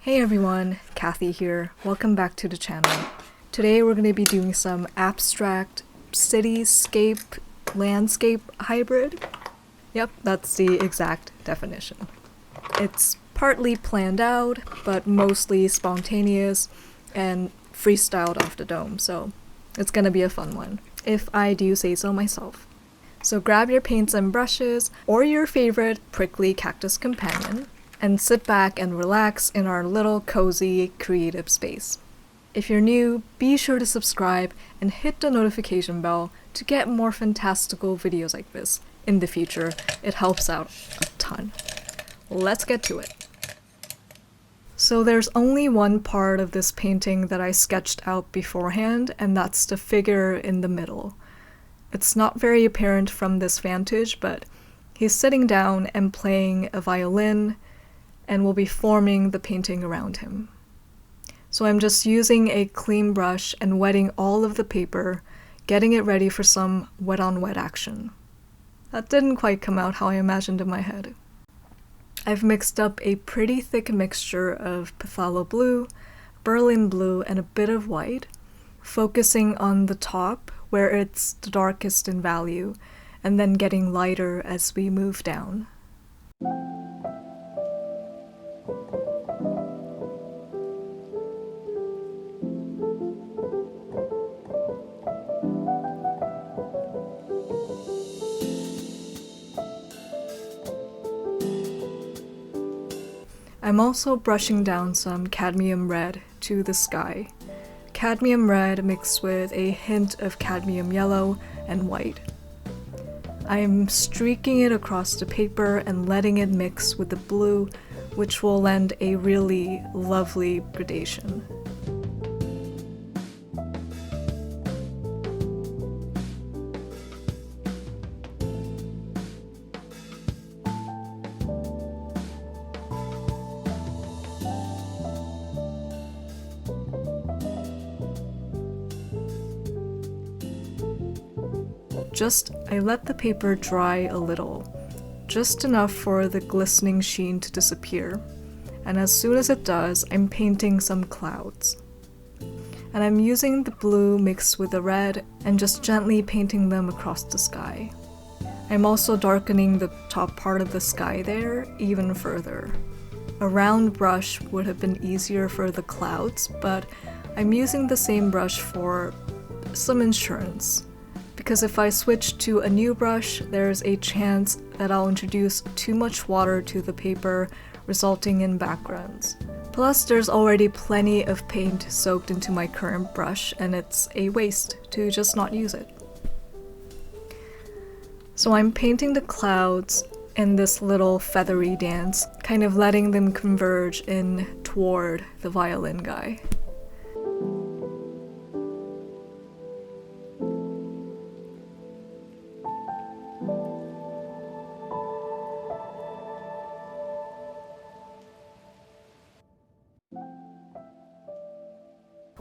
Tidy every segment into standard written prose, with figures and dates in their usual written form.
Hey everyone, Kathy here. Welcome back to the channel. Today we're going to be doing some abstract cityscape landscape hybrid. Yep, that's the exact definition. It's partly planned out, but mostly spontaneous and freestyled off the dome, so it's going to be a fun one, if I do say so myself. So grab your paints and brushes, or your favorite prickly cactus companion, and sit back and relax in our little cozy creative space. If you're new, be sure to subscribe and hit the notification bell to get more fantastical videos like this in the future. It helps out a ton. Let's get to it. So there's only one part of this painting that I sketched out beforehand, and that's the figure in the middle. It's not very apparent from this vantage, but he's sitting down and playing a violin, and we'll be forming the painting around him. So I'm just using a clean brush and wetting all of the paper, getting it ready for some wet-on-wet action. That didn't quite come out how I imagined in my head. I've mixed up a pretty thick mixture of phthalo blue, Berlin blue, and a bit of white, focusing on the top where it's the darkest in value, and then getting lighter as we move down. I'm also brushing down some cadmium red to the sky. Cadmium red mixed with a hint of cadmium yellow and white. I'm streaking it across the paper and letting it mix with the blue, which will lend a really lovely gradation. I let the paper dry a little, just enough for the glistening sheen to disappear, and as soon as it does, I'm painting some clouds. And I'm using the blue mixed with the red and just gently painting them across the sky. I'm also darkening the top part of the sky there even further. A round brush would have been easier for the clouds, but I'm using the same brush for some insurance. Because if I switch to a new brush, there's a chance that I'll introduce too much water to the paper, resulting in backgrounds. Plus, there's already plenty of paint soaked into my current brush, and it's a waste to just not use it. So I'm painting the clouds in this little feathery dance, kind of letting them converge in toward the violin guy.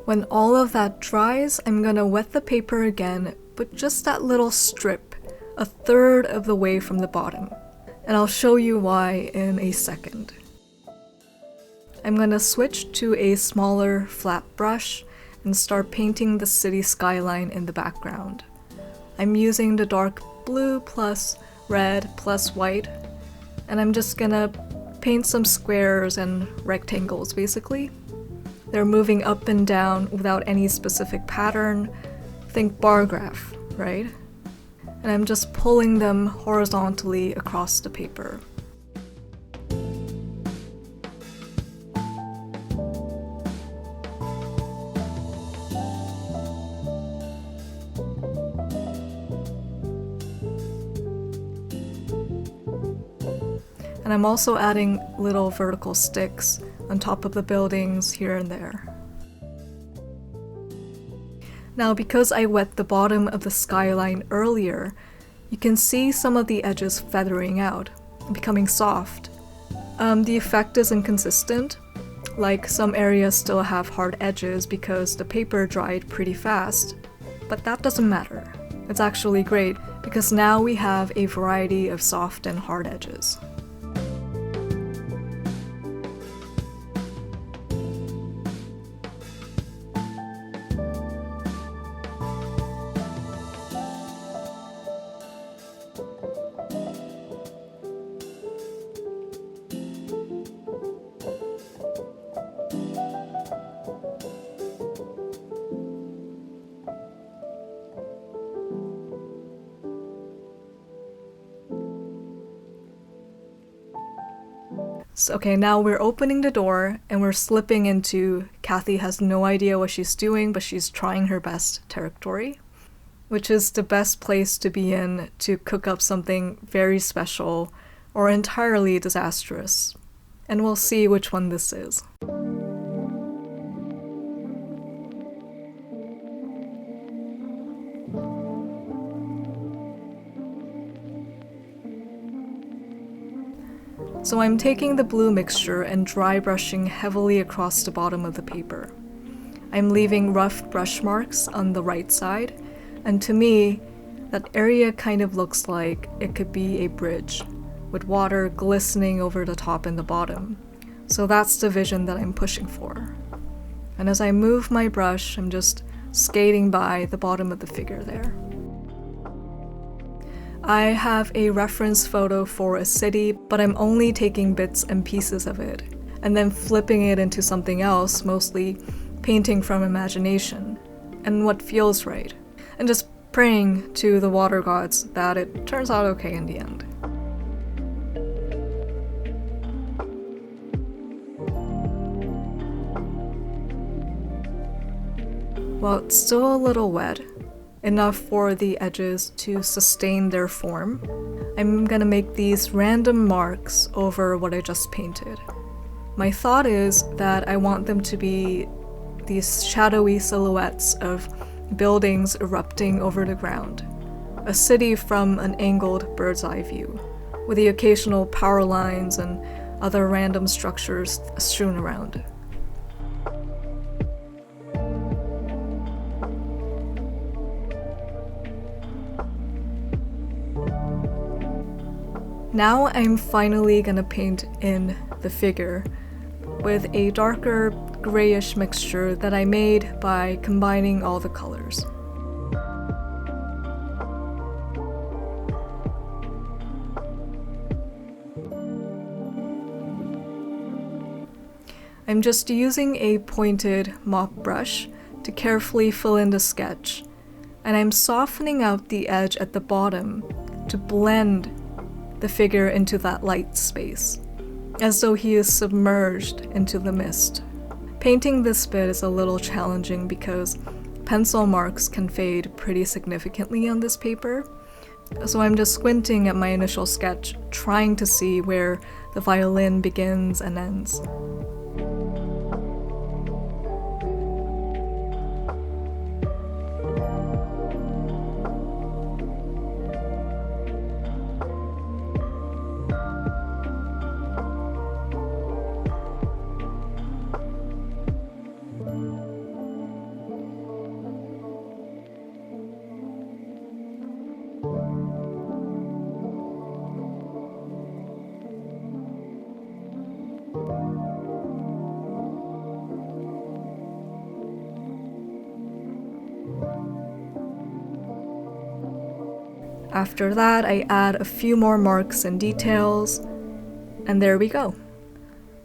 When all of that dries, I'm gonna wet the paper again, but just that little strip, a third of the way from the bottom. And I'll show you why in a second. I'm gonna switch to a smaller, flat brush and start painting the city skyline in the background. I'm using the dark blue plus red plus white, and I'm just gonna paint some squares and rectangles basically. They're moving up and down without any specific pattern. Think bar graph, right? And I'm just pulling them horizontally across the paper. And I'm also adding little vertical sticks on top of the buildings here and there. Now, because I wet the bottom of the skyline earlier, you can see some of the edges feathering out, becoming soft. The effect is inconsistent, like some areas still have hard edges because the paper dried pretty fast, but that doesn't matter. It's actually great because now we have a variety of soft and hard edges. So, okay, now we're opening the door and we're slipping into Kathy has no idea what she's doing, but she's trying her best territory, which is the best place to be in to cook up something very special or entirely disastrous. And we'll see which one this is. So I'm taking the blue mixture and dry brushing heavily across the bottom of the paper. I'm leaving rough brush marks on the right side, and to me, that area kind of looks like it could be a bridge, with water glistening over the top and the bottom. So that's the vision that I'm pushing for. And as I move my brush, I'm just skating by the bottom of the figure there. I have a reference photo for a city, but I'm only taking bits and pieces of it, and then flipping it into something else, mostly painting from imagination, and what feels right, and just praying to the water gods that it turns out okay in the end. Well, it's still a little wet, enough for the edges to sustain their form. I'm gonna make these random marks over what I just painted. My thought is that I want them to be these shadowy silhouettes of buildings erupting over the ground, a city from an angled bird's eye view, with the occasional power lines and other random structures strewn around. Now I'm finally gonna paint in the figure with a darker grayish mixture that I made by combining all the colors. I'm just using a pointed mop brush to carefully fill in the sketch, and I'm softening out the edge at the bottom to blend the figure into that light space, as though he is submerged into the mist. Painting this bit is a little challenging because pencil marks can fade pretty significantly on this paper, so I'm just squinting at my initial sketch, trying to see where the violin begins and ends. After that, I add a few more marks and details, and there we go.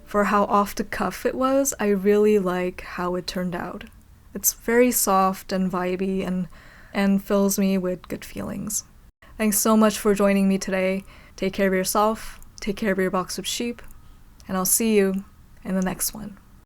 For how off the cuff it was, I really like how it turned out. It's very soft and vibey and fills me with good feelings. Thanks so much for joining me today. Take care of yourself, take care of your box of sheep, and I'll see you in the next one.